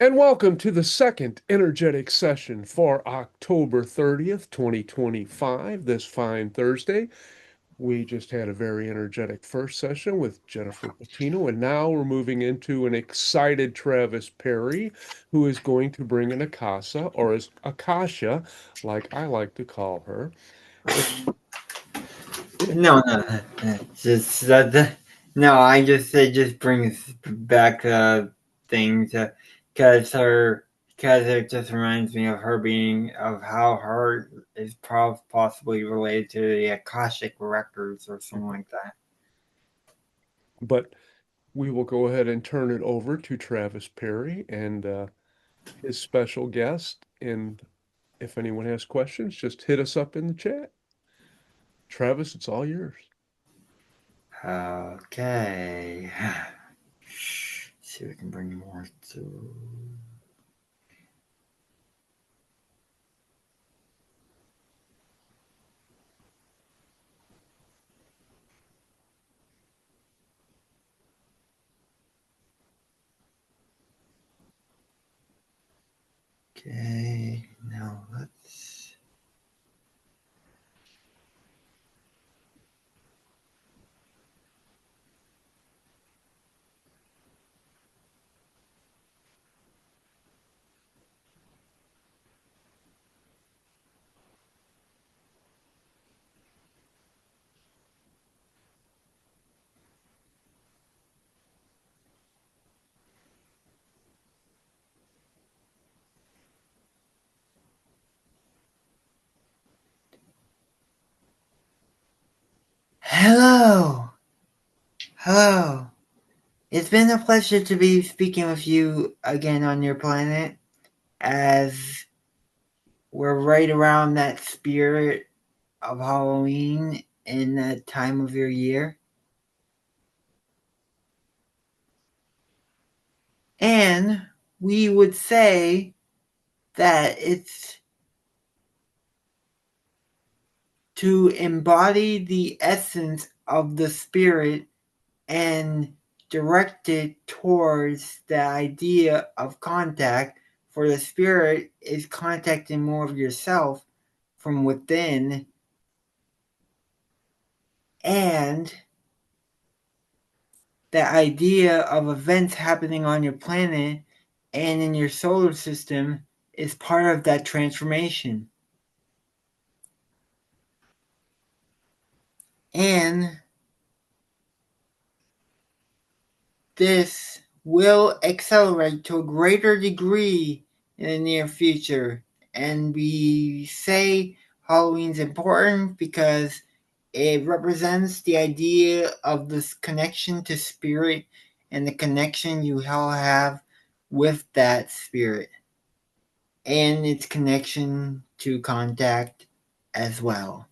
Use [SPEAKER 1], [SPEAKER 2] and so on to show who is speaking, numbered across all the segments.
[SPEAKER 1] And welcome to the second energetic session for October 30th, 2025, this fine Thursday. We just had a very energetic first session with Jennifer Patino, and now we're moving into an excited Travis Perry, who is going to bring an Akasa, or as Akasha, like I like to call her.
[SPEAKER 2] Just no. It just brings back things because because it just reminds me of her being of how her is possibly related to the Akashic records or something like that.
[SPEAKER 1] But we will go ahead and turn it over to Travis Perry and his special guest. And if anyone has questions, just hit us up in the chat. Travis, it's all yours.
[SPEAKER 2] Okay. See if we can bring more to. Okay. Now let's. Hello. Hello. It's been a pleasure to be speaking with you again on your planet as we're right around that spirit of Halloween in that time of your year. And we would say that it's to embody the essence of the spirit and direct it towards the idea of contact, for the spirit is contacting more of yourself from within, and the idea of events happening on your planet and in your solar system is part of that transformation. And this will accelerate to a greater degree in the near future. And we say Halloween's important because it represents the idea of this connection to spirit and the connection you all have with that spirit and its connection to contact as well.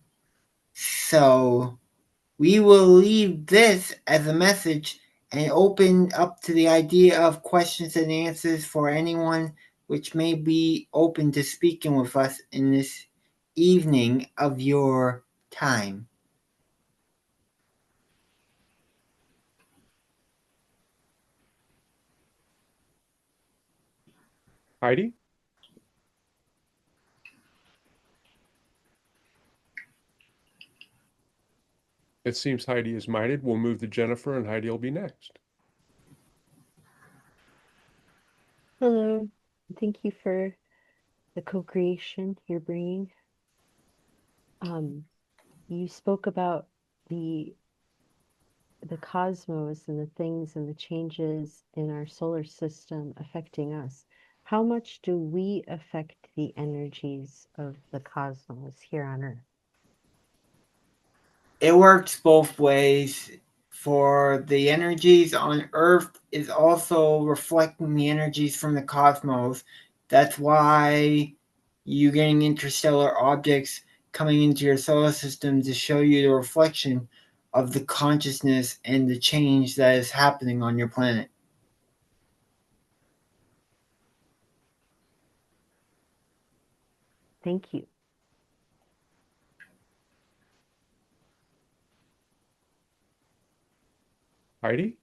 [SPEAKER 2] So we will leave this as a message and open up to the idea of questions and answers for anyone which may be open to speaking with us in this evening of your time.
[SPEAKER 1] Heidi? It seems Heidi is minded. We'll move to Jennifer, and Heidi will be next.
[SPEAKER 3] Hello. Thank you for the co-creation you're bringing. You spoke about the the cosmos and the things and the changes in our solar system affecting us. How much do we affect the energies of the cosmos here on Earth?
[SPEAKER 2] It works both ways. For the energies on Earth is also reflecting the energies from the cosmos. That's why you getting interstellar objects coming into your solar system to show you the reflection of the consciousness and the change that is happening on your planet.
[SPEAKER 3] Thank you.
[SPEAKER 1] Heidi?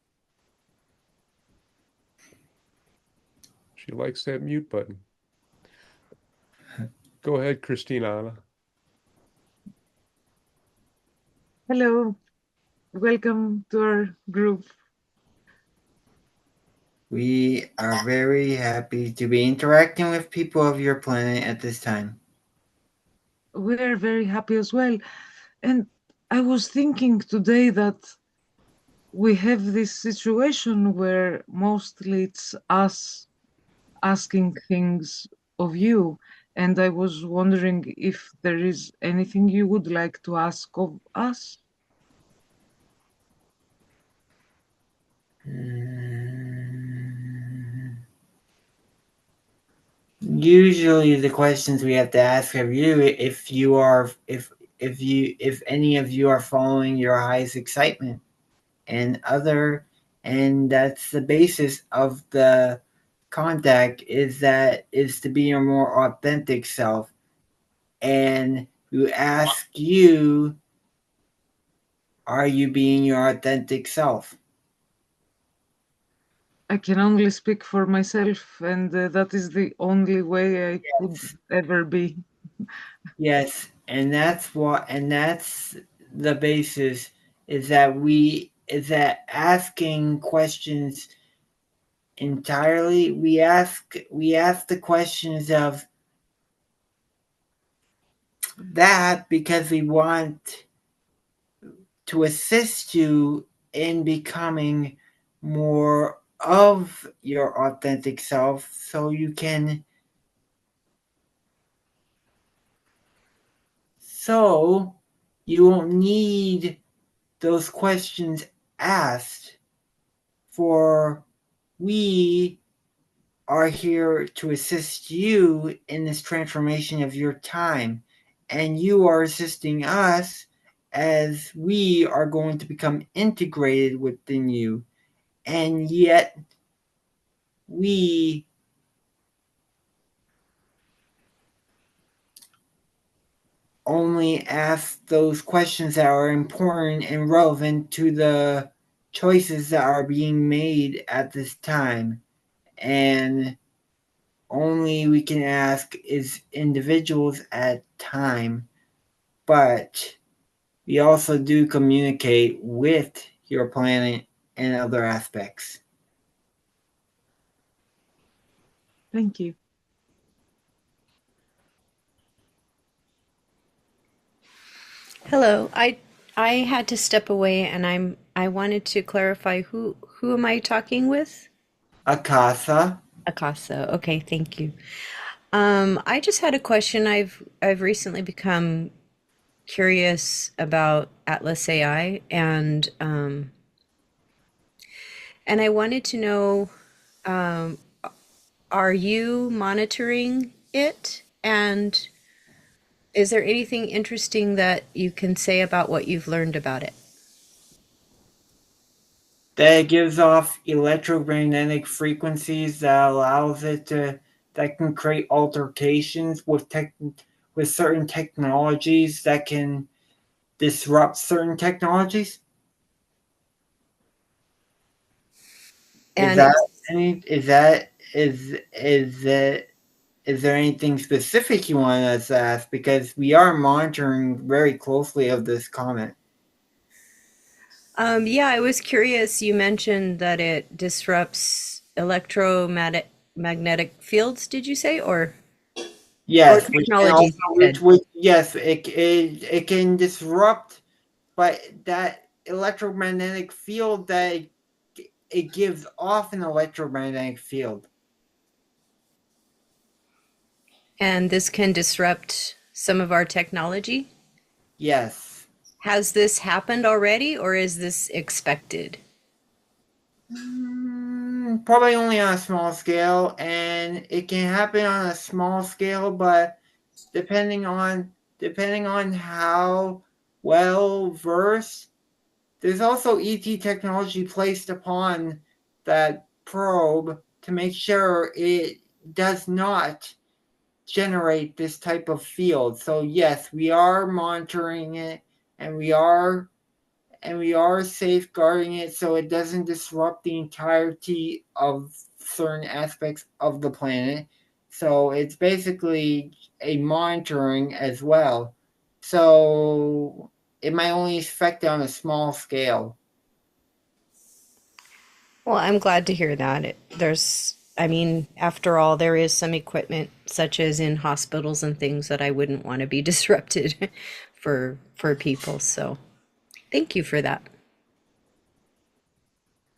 [SPEAKER 1] She likes that mute button. Go ahead, Christina.
[SPEAKER 4] Hello, welcome to our group.
[SPEAKER 2] We are very happy to be interacting with people of your planet at this time.
[SPEAKER 4] We're very happy as well. And I was thinking today that we have this situation where mostly it's us asking things of you. And I was wondering if there is anything you would like to ask of us.
[SPEAKER 2] Usually the questions we have to ask of you, if any of you are following your highest excitement and that's the basis of the contact, is to be your more authentic self. And we ask you, are you being your authentic self?
[SPEAKER 4] I can only speak for myself, and that is the only way I could ever be.
[SPEAKER 2] Yes, and that's the basis, is that asking questions entirely, we ask the questions of that because we want to assist you in becoming more of your authentic self, so you won't need those questions asked. For we are here to assist you in this transformation of your time, and you are assisting us as we are going to become integrated within you. And yet we only ask those questions that are important and relevant to the choices that are being made at this time. And only we can ask as individuals at time, but we also do communicate with your planet and other aspects.
[SPEAKER 4] Thank you.
[SPEAKER 5] Hello. I had to step away and I wanted to clarify who am I talking with?
[SPEAKER 2] Akasa,
[SPEAKER 5] Akasa. Okay, thank you. I just had a question. I've recently become curious about Atlas AI and I wanted to know, um, are you monitoring it? And is there anything interesting that you can say about what you've learned about it?
[SPEAKER 2] that gives off electromagnetic frequencies that can create altercations with certain technologies that can disrupt certain technologies. Is
[SPEAKER 5] And
[SPEAKER 2] that
[SPEAKER 5] it's
[SPEAKER 2] any? Is there anything specific you want us to ask? Because we are monitoring very closely of this comment.
[SPEAKER 5] Yeah, I was curious. You mentioned that it disrupts electromagnetic fields, did you say? Or
[SPEAKER 2] Yes, which can also,
[SPEAKER 5] technologies, you said.
[SPEAKER 2] yes, it can disrupt, but that electromagnetic field it gives off an electromagnetic field.
[SPEAKER 5] And this can disrupt some of our technology.
[SPEAKER 2] Yes.
[SPEAKER 5] Has this happened already, or is this expected?
[SPEAKER 2] Probably only on a small scale, and it can happen on a small scale, but depending on how well versed, there's also ET technology placed upon that probe to make sure it does not generate this type of field. So yes, we are monitoring it, and we are and we are safeguarding it so it doesn't disrupt the entirety of certain aspects of the planet. So it's basically a monitoring as well. So it might only affect it on a small scale.
[SPEAKER 5] Well, I'm glad to hear that. I mean, after all, there is some equipment, such as in hospitals and things, that I wouldn't want to be disrupted for people. So, thank you for that.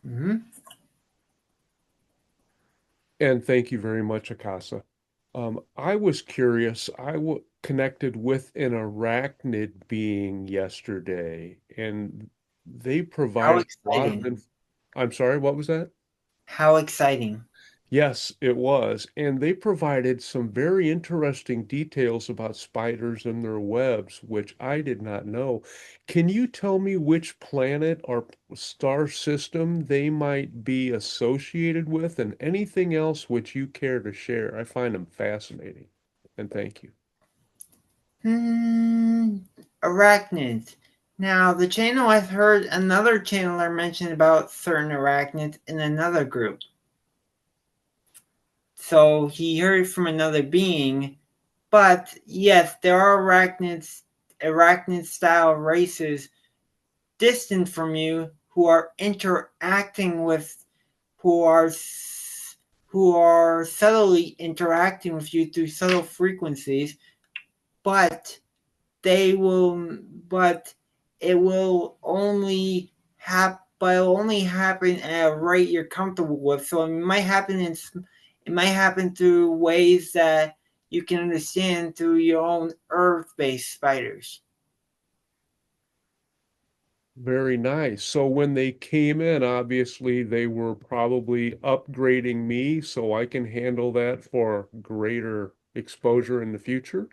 [SPEAKER 2] Mm-hmm.
[SPEAKER 1] And thank you very much, Akasa. I was curious. Connected with an arachnid being yesterday, and they
[SPEAKER 2] How
[SPEAKER 1] provided a lot of
[SPEAKER 2] exciting.
[SPEAKER 1] I'm sorry, what was that?
[SPEAKER 2] How exciting.
[SPEAKER 1] Yes, it was. And they provided some very interesting details about spiders and their webs, which I did not know. Can you tell me which planet or star system they might be associated with and anything else which you care to share? I find them fascinating. And thank you.
[SPEAKER 2] Arachnids. Now, the channel I've heard another channeler mention about certain arachnids in another group. So he heard from another being. But yes, there are arachnid style races distant from you who are interacting with, who are who are subtly interacting with you through subtle frequencies, but they will, but it will only happen at a rate you're comfortable with. So it might happen through ways that you can understand through your own Earth-based spiders.
[SPEAKER 1] Very nice. So when they came in, obviously they were probably upgrading me so I can handle that for greater exposure in the future.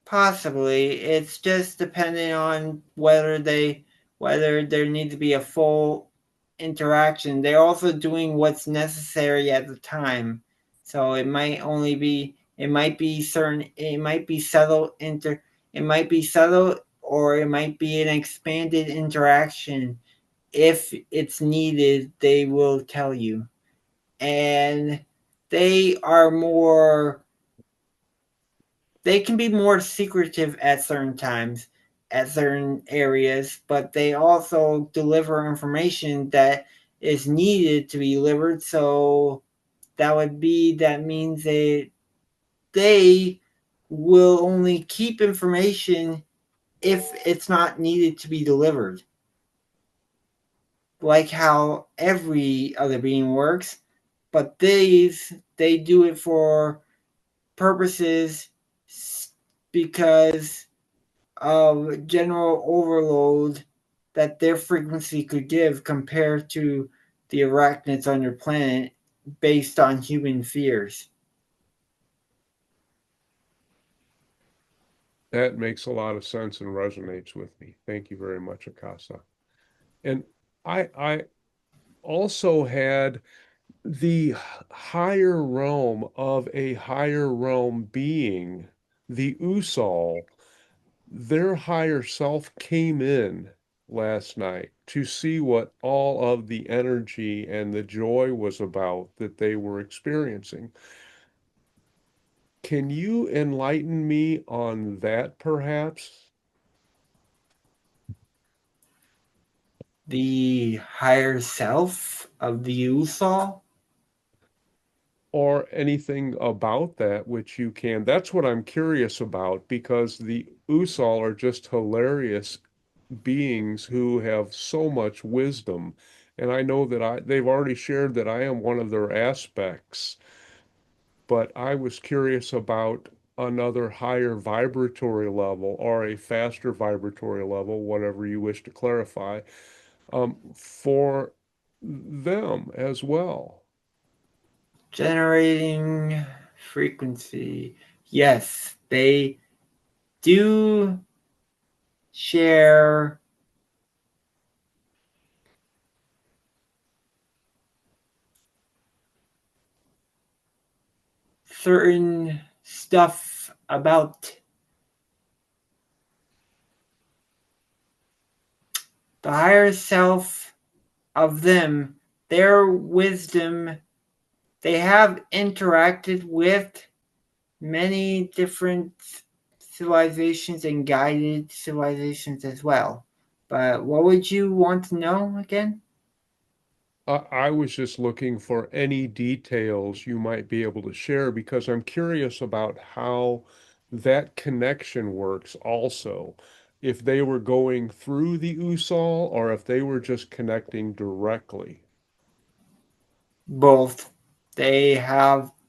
[SPEAKER 2] Possibly, it's just depending on whether there needs to be a full interaction. They're also doing what's necessary at the time, so it might be certain, it might be it might be subtle, or it might be an expanded interaction. If it's needed, they will tell you, and they are more they can be more secretive at certain times, at certain areas, but they also deliver information that is needed to be delivered. So that means they will only keep information if it's not needed to be delivered. Like how every other being works, but they do it for purposes because of general overload that their frequency could give compared to the arachnids on your planet based on human fears.
[SPEAKER 1] That makes a lot of sense and resonates with me. Thank you very much, Akasa. And I also had the higher realm of a higher realm being, the Usal, their higher self came in last night to see what all of the energy and the joy was about that they were experiencing. Can you enlighten me on that, perhaps?
[SPEAKER 2] The higher self of the Usal.
[SPEAKER 1] Or anything about that which you can. That's what I'm curious about because the Usal are just hilarious beings who have so much wisdom. And I know that they've already shared that I am one of their aspects, but I was curious about another higher vibratory level or a faster vibratory level, whatever you wish to clarify, for them as well.
[SPEAKER 2] Generating frequency. Yes, they do share certain stuff about the higher self of them, their wisdom, they have interacted with many different civilizations and guided civilizations as well. But what would you want to know again?
[SPEAKER 1] I was just looking for any details you might be able to share because I'm curious about how that connection works also. If they were going through the USOL or if they were just connecting directly.
[SPEAKER 2] Both. The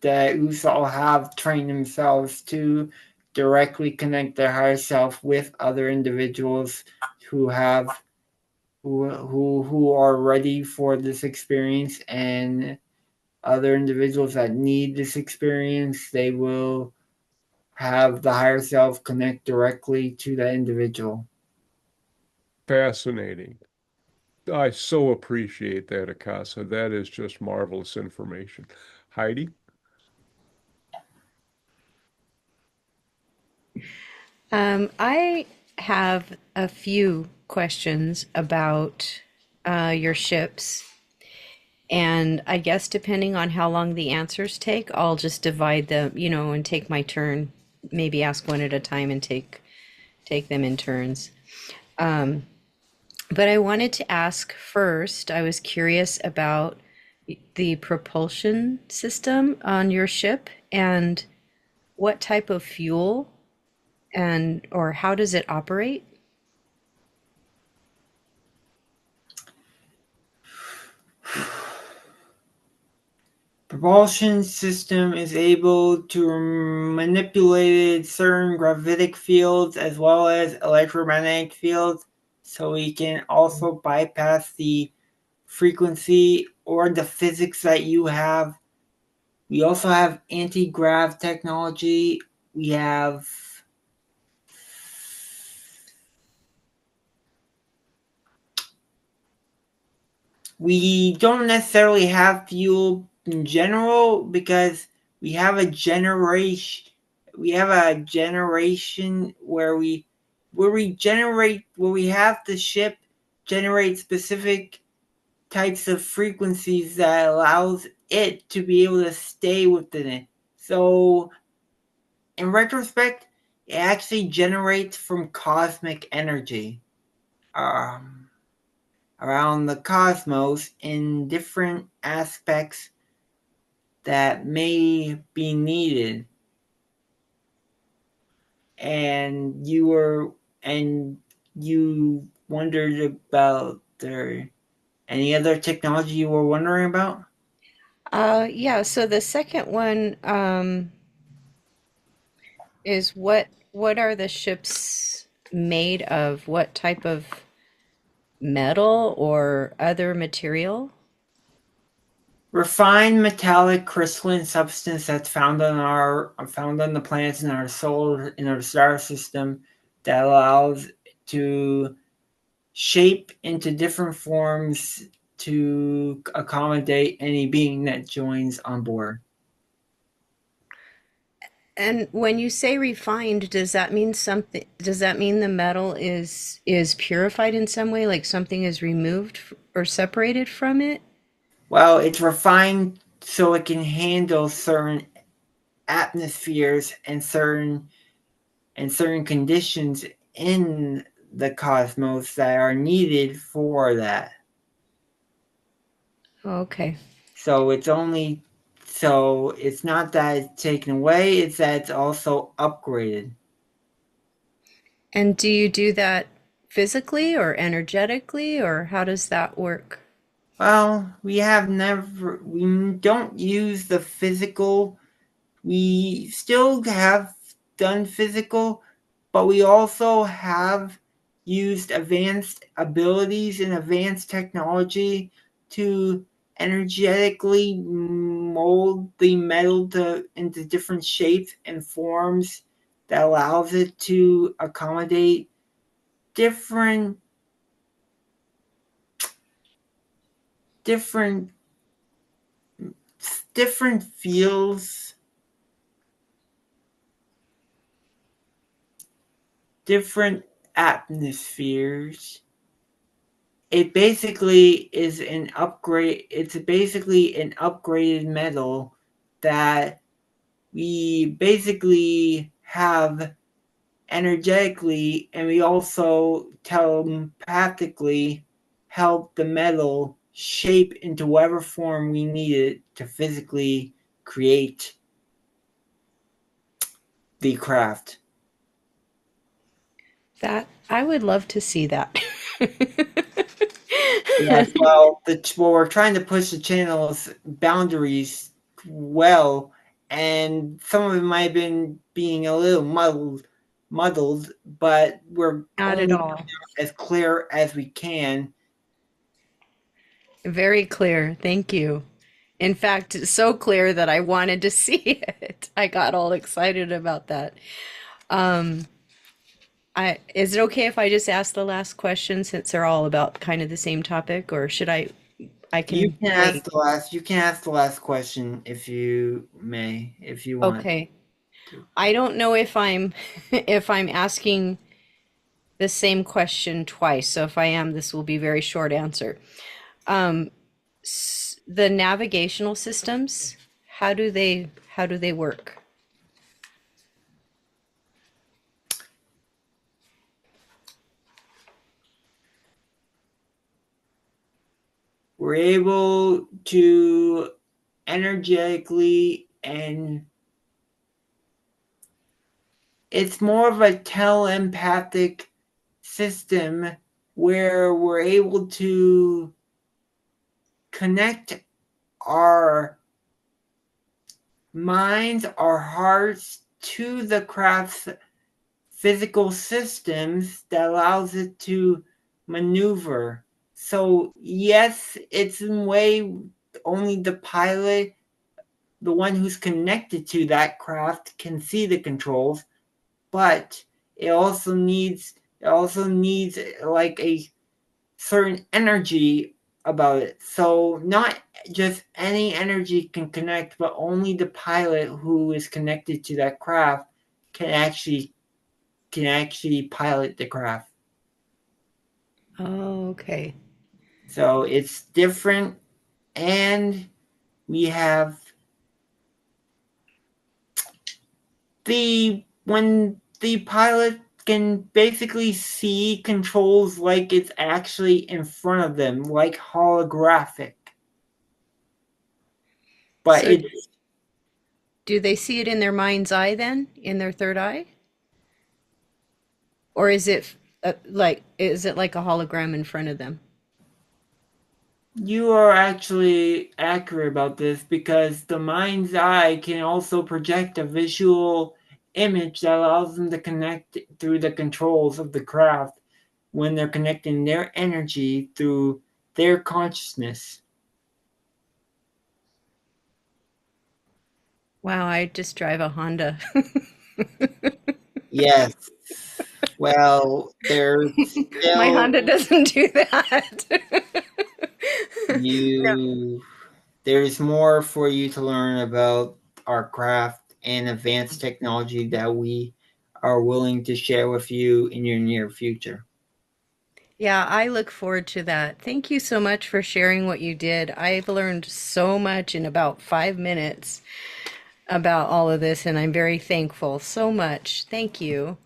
[SPEAKER 2] Usal have trained themselves to directly connect their higher self with other individuals who have who are ready for this experience, and other individuals that need this experience, they will have the higher self connect directly to that individual.
[SPEAKER 1] Fascinating. I so appreciate that, Akasa. That is just marvelous information. Heidi?
[SPEAKER 5] I have a few questions about your ships. And I guess depending on how long the answers take, I'll just divide them, and take my turn. Maybe ask one at a time and take them in turns. But I wanted to ask first, I was curious about the propulsion system on your ship and what type of fuel and or how does it operate?
[SPEAKER 2] Propulsion system is able to manipulate certain gravitic fields as well as electromagnetic fields, so we can also bypass the frequency or the physics that you have. We also have anti-grav technology. We don't necessarily have fuel in general because we have a generation where we have the ship generate specific types of frequencies that allows it to be able to stay within it. So in retrospect, it actually generates from cosmic energy. Around the cosmos in different aspects that may be needed. And you wondered about any other technology you were wondering about?
[SPEAKER 5] Yeah, so the second one is what are the ships made of? What type of metal or other material?
[SPEAKER 2] Refined metallic crystalline substance that's found on the planets in our star system that allows to shape into different forms to accommodate any being that joins on board.
[SPEAKER 5] And when you say refined, does that mean something? Does that mean the metal is purified in some way, like something is removed or separated from it?
[SPEAKER 2] Well, it's refined so it can handle certain atmospheres and certain conditions in the cosmos that are needed for that.
[SPEAKER 5] Okay.
[SPEAKER 2] So it's not that it's taken away, it's that it's also upgraded.
[SPEAKER 5] And do you do that physically or energetically, or how does that work?
[SPEAKER 2] Well, we don't use the physical. We still have done physical, but we also have used advanced abilities and advanced technology to energetically mold the metal into different shapes and forms that allows it to accommodate different different different fields, different atmospheres. it basically is an upgrade. It's basically an upgraded metal that we basically have energetically, and we also telepathically help the metal shape into whatever form we need it to physically create the craft.
[SPEAKER 5] That I would love to see that.
[SPEAKER 2] Yes, well, we're trying to push the channel's boundaries well, and some of it might have been being a little muddled, but we're
[SPEAKER 5] Not at
[SPEAKER 2] only
[SPEAKER 5] all.
[SPEAKER 2] as clear as we can.
[SPEAKER 5] Very clear. Thank you. In fact, it's so clear that I wanted to see it. I got all excited about that. Um, is it okay if I just ask the last question since they're all about kind of the same topic, or should I
[SPEAKER 2] You
[SPEAKER 5] can
[SPEAKER 2] can
[SPEAKER 5] wait.
[SPEAKER 2] ask the last question if you may, if you want
[SPEAKER 5] Okay.
[SPEAKER 2] to.
[SPEAKER 5] I don't know if I'm if I'm asking the same question twice. So if I am, this will be a very short answer. Um, the navigational systems, how do they work?
[SPEAKER 2] We're able to energetically, and it's more of a telepathic system where we're able to connect our minds, our hearts to the craft's physical systems that allows it to maneuver. So yes, it's in a way only the pilot, the one who's connected to that craft, can see the controls, but it also needs like a certain energy about it. So not just any energy can connect, but only the pilot who is connected to that craft can actually pilot the craft.
[SPEAKER 5] Oh, okay.
[SPEAKER 2] So it's different, and we have when the pilot can basically see controls like it's actually in front of them, like holographic. But
[SPEAKER 5] So
[SPEAKER 2] it's
[SPEAKER 5] do they see it in their mind's eye then, in their third eye? Or is it like a hologram in front of them?
[SPEAKER 2] You are actually accurate about this because the mind's eye can also project a visual image that allows them to connect through the controls of the craft when they're connecting their energy through their consciousness.
[SPEAKER 5] Wow, I just drive a Honda.
[SPEAKER 2] Yes. Well,
[SPEAKER 5] My Honda doesn't do that. No.
[SPEAKER 2] there's more for you to learn about our craft and advanced technology that we are willing to share with you in your near future.
[SPEAKER 5] Yeah, I look forward to that. Thank you so much for sharing what you did. I've learned so much in about 5 minutes about all of this, and I'm very thankful. So much. Thank you.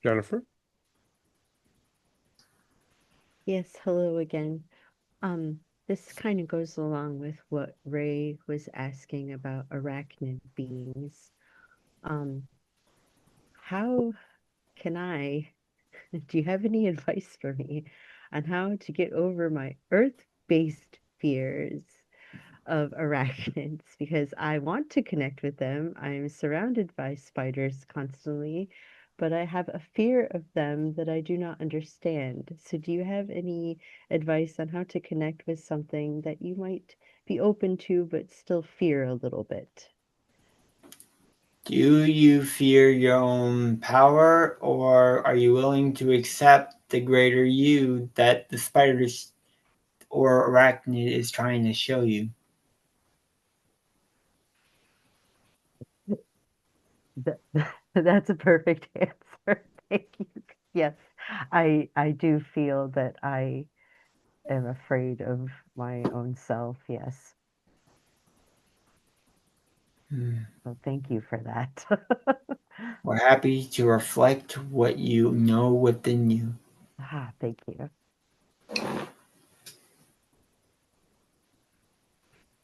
[SPEAKER 1] Jennifer?
[SPEAKER 3] Yes, hello again. This kind of goes along with what Ray was asking about arachnid beings. Um, how can I, do you have any advice for me on how to get over my earth-based fears of arachnids? Because I want to connect with them. I'm surrounded by spiders constantly, but I have a fear of them that I do not understand. So, do you have any advice on how to connect with something that you might be open to but still fear a little bit?
[SPEAKER 2] Do you fear your own power, or are you willing to accept the greater you that the spiders or arachnid is trying to show you?
[SPEAKER 3] That's a perfect answer. Thank you. Yes, I do feel that I am afraid of my own self. Yes. So thank you for that.
[SPEAKER 2] We're happy to reflect what you know within you.
[SPEAKER 3] Thank you.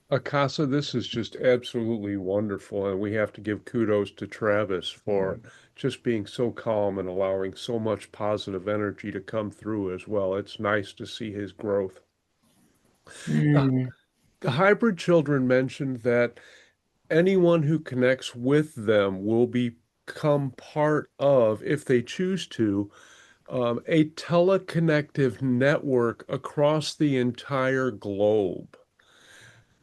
[SPEAKER 1] Akasa, this is just absolutely wonderful, and we have to give kudos to Travis for just being so calm and allowing so much positive energy to come through as well. It's nice to see his growth. The,
[SPEAKER 2] Mm.
[SPEAKER 1] the hybrid children mentioned that anyone who connects with them will become part of, if they choose to, a teleconnective network across the entire globe,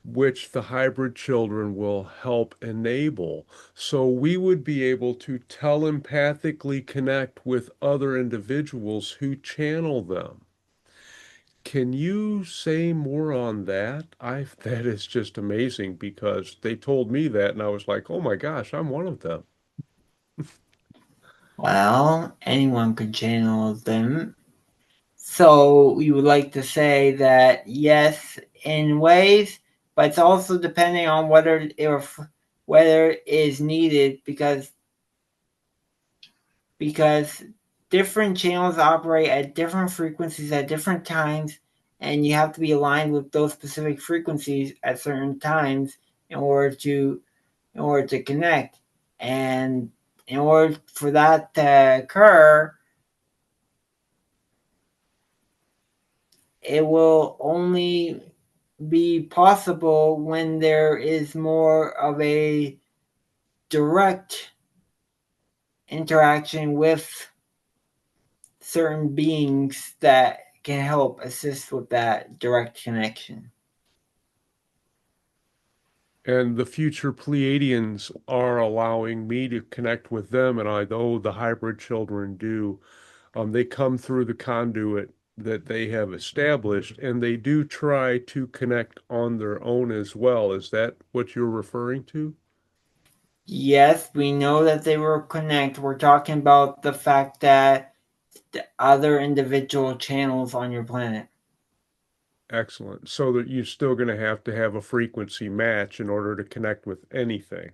[SPEAKER 1] which the hybrid children will help enable. So we would be able to telepathically connect with other individuals who channel them. Can you say more on that? That is just amazing because they told me that and I was like, "Oh my gosh, I'm one of them."
[SPEAKER 2] Well, anyone could channel them. So you would like to say that yes, in ways, but it's also depending on whether it is needed because different channels operate at different frequencies at different times, and you have to be aligned with those specific frequencies at certain times in order to connect. And in order for that to occur, it will only be possible when there is more of a direct interaction with certain beings that can help assist with that direct connection.
[SPEAKER 1] And the future Pleiadians are allowing me to connect with them, and I know the hybrid children do. They come through the conduit that they have established, and they do try to connect on their own as well. Is that what you're referring to?
[SPEAKER 2] Yes, we know that they will connect. We're talking about the fact that the other individual channels on your planet.
[SPEAKER 1] Excellent. So that you're still going to have a frequency match in order to connect with anything.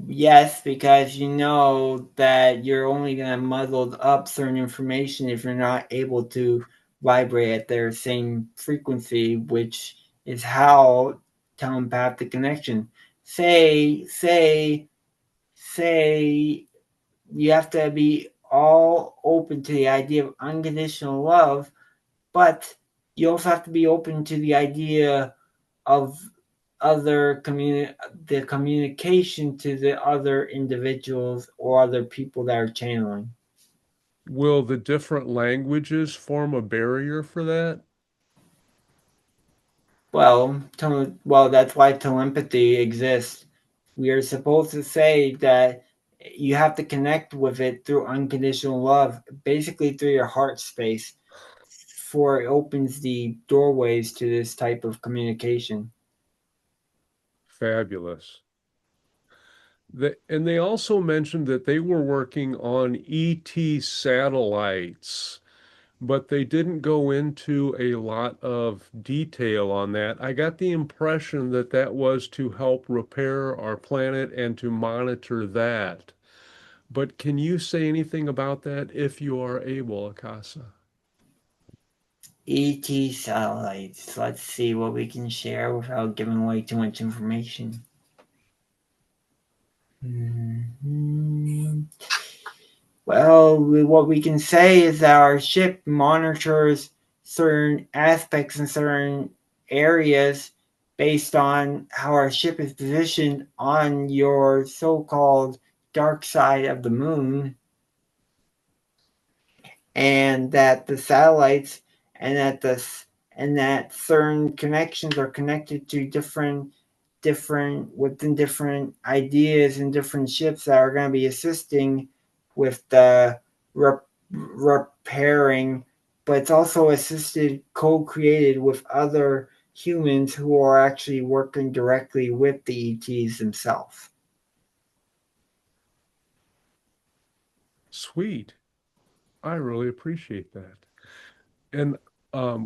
[SPEAKER 2] Yes, because you know that you're only going to muddle up certain information if you're not able to vibrate at their same frequency, which is how telepathic connection. Say, you have to be all open to the idea of unconditional love, but you also have to be open to the idea of the communication to the other individuals or other people that are channeling.
[SPEAKER 1] Will the different languages form a barrier for that?
[SPEAKER 2] Well, that's why telepathy exists. We are supposed to say that you have to connect with it through unconditional love, basically through your heart space, for it opens the doorways to this type of communication.
[SPEAKER 1] Fabulous. And they also mentioned that they were working on ET satellites, but they didn't go into a lot of detail on that. I got the impression that that was to help repair our planet and to monitor that. But can you say anything about that if you are able, Akasa?
[SPEAKER 2] ET satellites. Let's see what we can share without giving away too much information. Mhm. Well, what we can say is that our ship monitors certain aspects in certain areas based on how our ship is positioned on your so-called dark side of the moon, and that the satellites and that certain connections are connected to different ideas and different ships that are going to be assisting with the repairing, but it's also assisted co-created with other humans who are actually working directly with the ETs themselves.
[SPEAKER 1] Sweet. I really appreciate that. And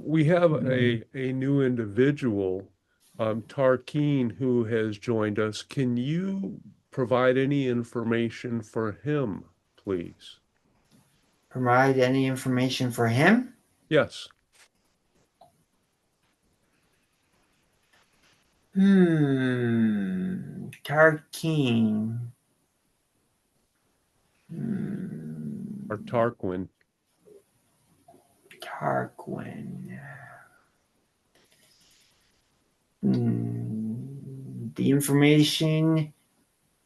[SPEAKER 1] we have a new individual, Tarkeen, who has joined us. Can you provide any information for him, please?
[SPEAKER 2] Provide any information for him?
[SPEAKER 1] Yes.
[SPEAKER 2] Tarkeen.
[SPEAKER 1] Or Tarquin.
[SPEAKER 2] Tarquin. The information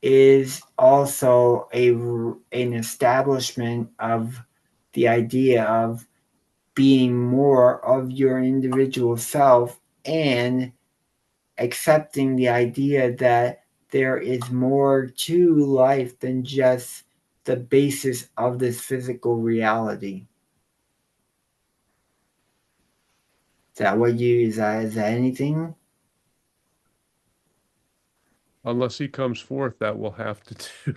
[SPEAKER 2] is also an establishment of the idea of being more of your individual self and accepting the idea that there is more to life than just the basis of this physical reality. Is that anything?
[SPEAKER 1] Unless he comes forth, that will have to do.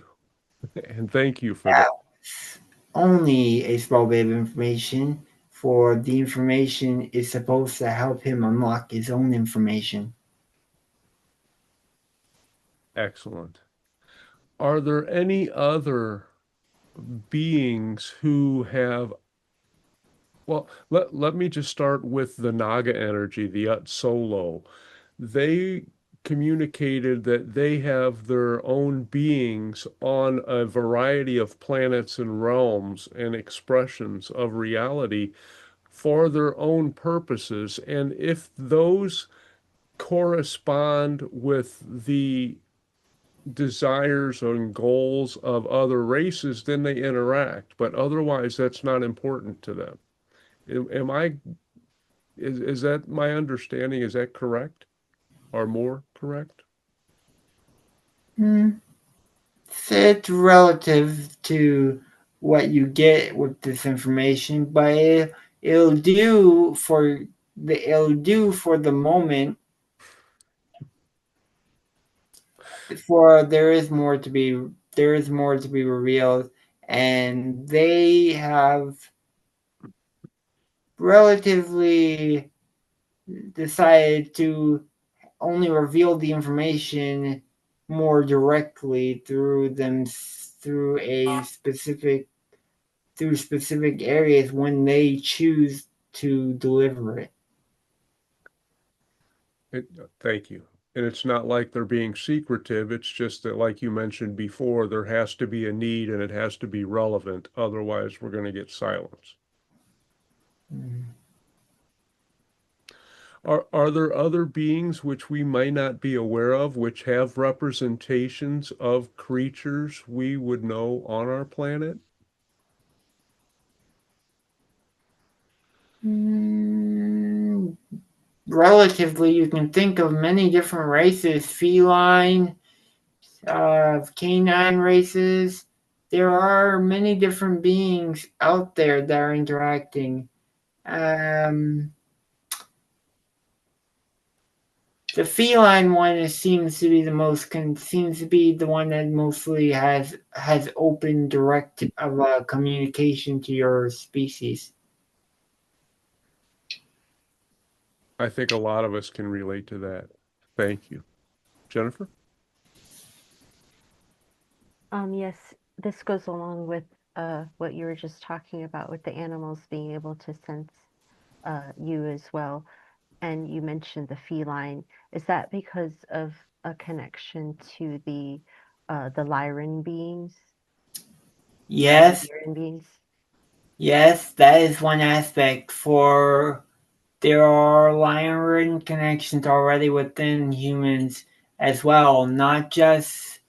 [SPEAKER 1] And thank you for that.
[SPEAKER 2] That's only a small bit of information, for the information is supposed to help him unlock his own information.
[SPEAKER 1] Excellent. Are there any other beings who have, well, let me just start with the Naga energy, the Ut Solo. They communicated that they have their own beings on a variety of planets and realms and expressions of reality for their own purposes. And if those correspond with the desires and goals of other races, then they interact. But otherwise, that's not important to them. Am I, is that my understanding? Is that correct? Or more correct?
[SPEAKER 2] It's relative to what you get with this information, but it'll do for the moment. For there is more to be revealed, and they have relatively decided to only reveal the information more directly through specific areas when they choose to deliver it.
[SPEAKER 1] Thank you. And it's not like they're being secretive. It's just that, like you mentioned before, there has to be a need and it has to be relevant. Otherwise, we're going to get silence. Are there other beings which we may not be aware of, which have representations of creatures we would know on our planet?
[SPEAKER 2] Relatively, you can think of many different races: feline, canine races. There are many different beings out there that are interacting. The feline one seems to be the one that mostly has open direct of communication to your species.
[SPEAKER 1] I think a lot of us can relate to that. Thank you. Jennifer?
[SPEAKER 3] Yes, this goes along with what you were just talking about with the animals being able to sense you as well. And you mentioned the feline. Is that because of a connection to the Lyran beings?
[SPEAKER 2] Yes,
[SPEAKER 3] Lyran beings?
[SPEAKER 2] yes, that is one aspect. For there are Lyran connections already within humans as well, not just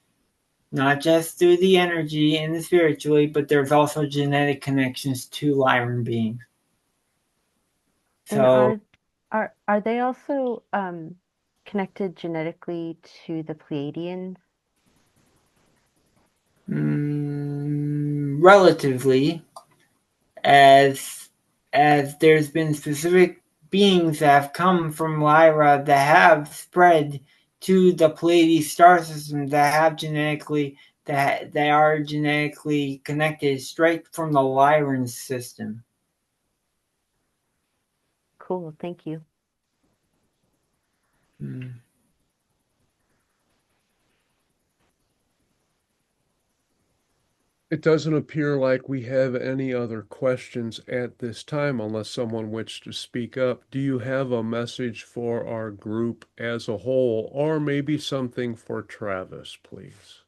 [SPEAKER 2] through the energy and the spiritually, but there's also genetic connections to Lyran beings.
[SPEAKER 3] And
[SPEAKER 2] So
[SPEAKER 3] are they also connected genetically to the Pleiadians?
[SPEAKER 2] relatively, as there's been specific beings that have come from Lyra that have spread to the Pleiades star system that have genetically that they are genetically connected straight from the Lyran system.
[SPEAKER 3] Cool. Thank you.
[SPEAKER 2] Hmm.
[SPEAKER 1] It doesn't appear like we have any other questions at this time unless someone wishes to speak up. Do you have a message for our group as a whole, or maybe something for Travis, please?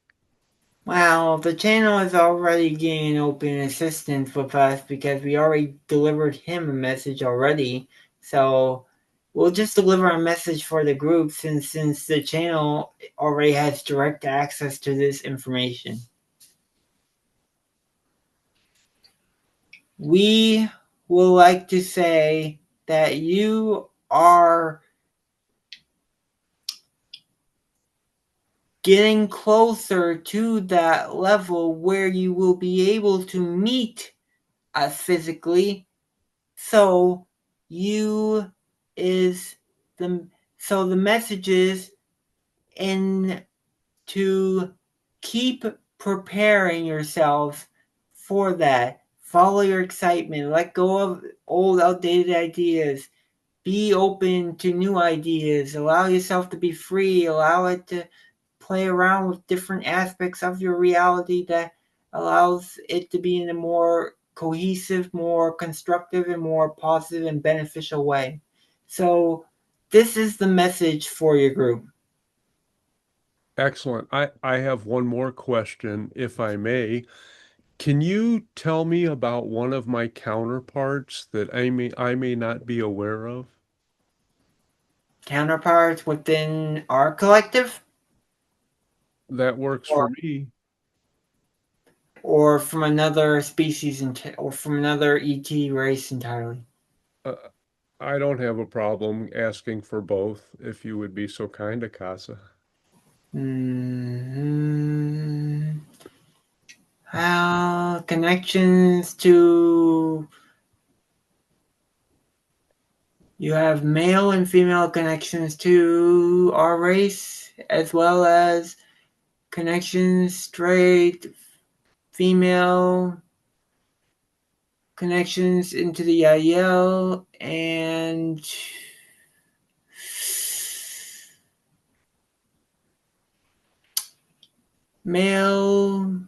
[SPEAKER 2] Well, the channel is already getting open assistance with us because we already delivered him a message already. So we'll just deliver a message for the group since the channel already has direct access to this information. We would like to say that you are getting closer to that level where you will be able to meet us physically. So you is the so the message is in to keep preparing yourselves for that. Follow your excitement. Let go of old outdated ideas. Be open to new ideas. Allow yourself to be free. Allow it to play around with different aspects of your reality that allows it to be in a more cohesive, more constructive, and more positive and beneficial way. So, this is the message for your group.
[SPEAKER 1] Excellent. I have one more question, if I may. Can you tell me about one of my counterparts that I may not be aware of?
[SPEAKER 2] Counterparts within our collective,
[SPEAKER 1] That works
[SPEAKER 2] or,
[SPEAKER 1] for me.
[SPEAKER 2] or from another species, or from another ET race entirely.
[SPEAKER 1] Uh, I don't have a problem asking for both, if you would be so kind, Akasa.
[SPEAKER 2] Hmm. How connections to you have male and female connections to our race, as well as connections straight female connections into the IL and male,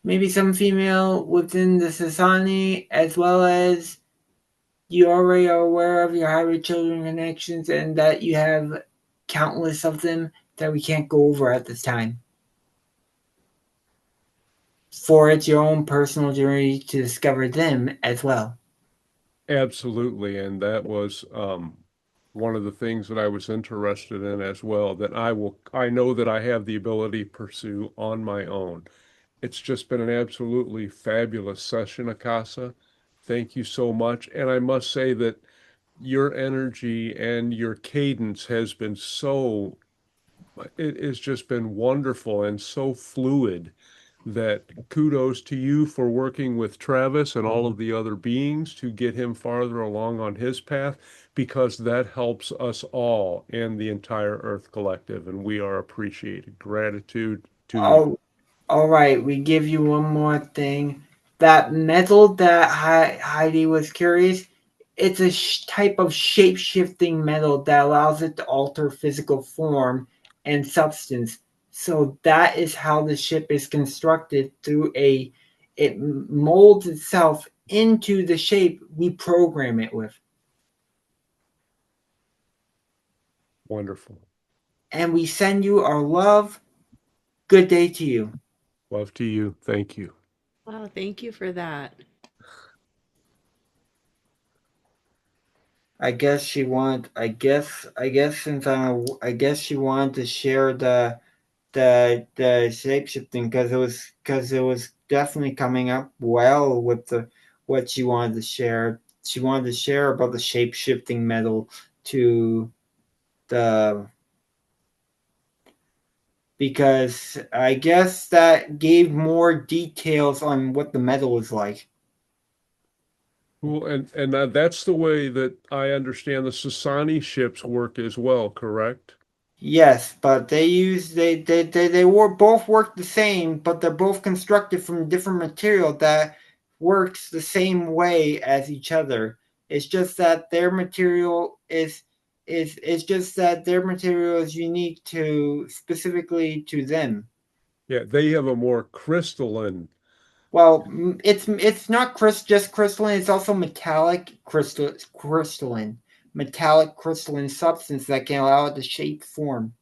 [SPEAKER 2] maybe some female within the Sasani, as well as you already are aware of your hybrid children connections and that you have countless of them that we can't go over at this time. For it's your own personal journey to discover them as well.
[SPEAKER 1] Absolutely, and that was one of the things that I was interested in as well, that I know that I have the ability to pursue on my own. It's just been an absolutely fabulous session, Akasa. Thank you so much. And I must say that your energy and your cadence has been it has just been wonderful and so fluid that kudos to you for working with Travis and all of the other beings to get him farther along on his path, because that helps us all and the entire Earth Collective, and we are appreciated. Gratitude to you.
[SPEAKER 2] Oh, all right, we give you one more thing. That metal that Heidi was curious, it's a type of shape shifting metal that allows it to alter physical form and substance. So that is how the ship is constructed through it molds itself into the shape we program it with.
[SPEAKER 1] Wonderful.
[SPEAKER 2] And we send you our love. Good day to you.
[SPEAKER 1] Love to you. Thank you.
[SPEAKER 5] Oh, thank you for that.
[SPEAKER 2] I guess she wanted. I guess since I guess she wanted to share the shape shifting because it was definitely coming up well with the what she wanted to share. She wanted to share about the shape shifting metal to the because I guess that gave more details on what the metal is like.
[SPEAKER 1] Well, and that's the way that I understand the Sasani ships work as well, correct?
[SPEAKER 2] Yes, but they were both work the same, but they're both constructed from different material that works the same way as each other. It's just that their material is it's just that their material is unique to specifically to them.
[SPEAKER 1] Yeah, they have a more crystalline.
[SPEAKER 2] Well, it's not just crystalline. It's also metallic crystalline substance that can allow it to shape form.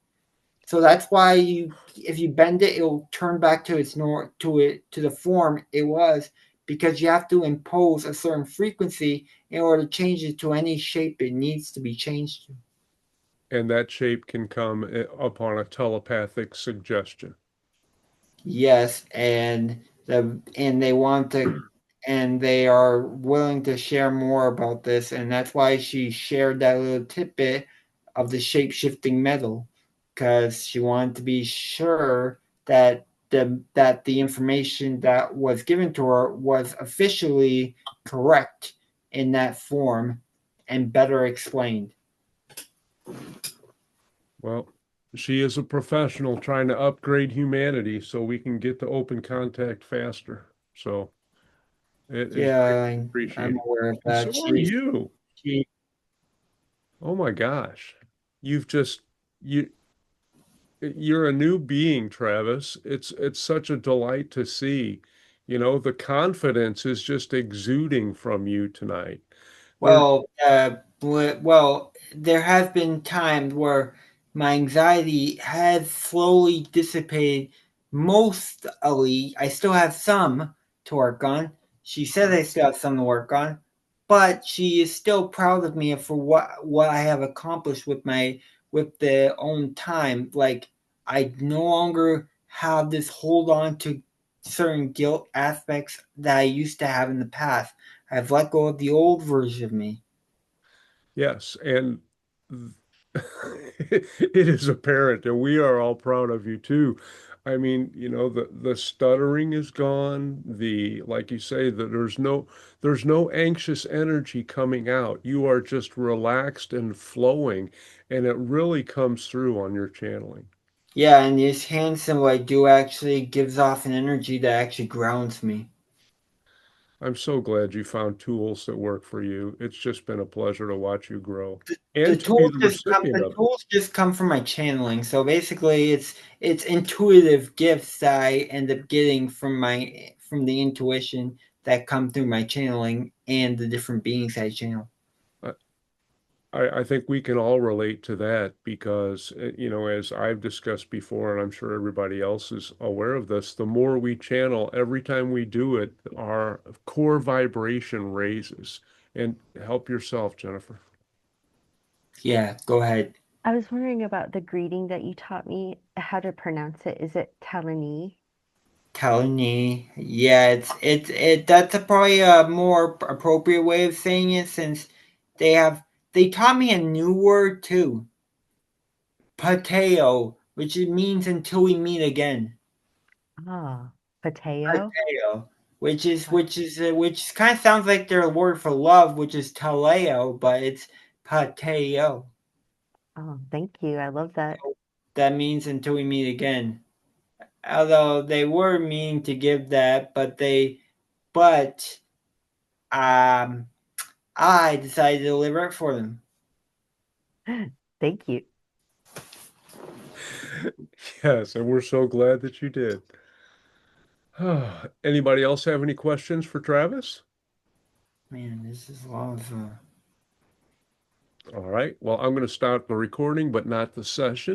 [SPEAKER 2] So that's why if you bend it, it'll turn back to to the form it was, because you have to impose a certain frequency in order to change it to any shape it needs to be changed to.
[SPEAKER 1] And that shape can come upon a telepathic suggestion.
[SPEAKER 2] Yes, and they want to, and they are willing to share more about this, and that's why she shared that little tidbit of the shape shifting metal, because she wanted to be sure that the information that was given to her was officially correct in that form and better explained.
[SPEAKER 1] Well, she is a professional trying to upgrade humanity so we can get to open contact faster. So it is
[SPEAKER 2] Yeah,
[SPEAKER 1] greatly
[SPEAKER 2] I'm
[SPEAKER 1] appreciated.
[SPEAKER 2] aware of
[SPEAKER 1] And
[SPEAKER 2] that.
[SPEAKER 1] so are you.
[SPEAKER 2] She
[SPEAKER 1] Oh my gosh. You've just you you're a new being, Travis. It's such a delight to see. You know, the confidence is just exuding from you tonight. There,
[SPEAKER 2] Well, there have been times where my anxiety has slowly dissipated. Mostly, I still have some to work on. She says I still have some to work on, but she is still proud of me for what I have accomplished with the own time. Like, I no longer have this hold on to certain guilt aspects that I used to have in the past. I've let go of the old version of me.
[SPEAKER 1] yes, and it is apparent, and we are all proud of you too. I mean, you know, the stuttering is gone. The like you say that there's no anxious energy coming out. You are just relaxed and flowing, and it really comes through on your channeling.
[SPEAKER 2] Yeah, and this hand symbol I do actually gives off an energy that actually grounds me.
[SPEAKER 1] I'm so glad you found tools that work for you. It's just been a pleasure to watch you grow
[SPEAKER 2] The
[SPEAKER 1] and to be
[SPEAKER 2] tools
[SPEAKER 1] the
[SPEAKER 2] just come.
[SPEAKER 1] recipient
[SPEAKER 2] The
[SPEAKER 1] of it.
[SPEAKER 2] tools just come from my channeling. So basically, it's intuitive gifts that I end up getting from the intuition that come through my channeling and the different beings I channel.
[SPEAKER 1] I, I think we can all relate to that because, you know, as I've discussed before, and I'm sure everybody else is aware of this, the more we channel, every time we do it, our core vibration raises. And help yourself, Jennifer.
[SPEAKER 2] Yeah, go ahead.
[SPEAKER 3] I was wondering about the greeting that you taught me, how to pronounce it. Is it Talani?
[SPEAKER 2] Tony. Yeah, that's probably a more appropriate way of saying it, since they taught me a new word too. Pateo, which it means until we meet again.
[SPEAKER 3] Ah, Pateo?
[SPEAKER 2] Pateo, which kind of sounds like their word for love, which is taleo, but it's pateo.
[SPEAKER 3] Oh, thank you. I love that.
[SPEAKER 2] That means until we meet again. Although they were meaning to give that, but um I decided to deliver it for them.
[SPEAKER 3] Thank you.
[SPEAKER 1] Yes, and we're so glad that you did. Anybody else have any questions for Travis?
[SPEAKER 2] Man, this is a lot of
[SPEAKER 1] All right. Well, I'm going to start the recording, but not the session.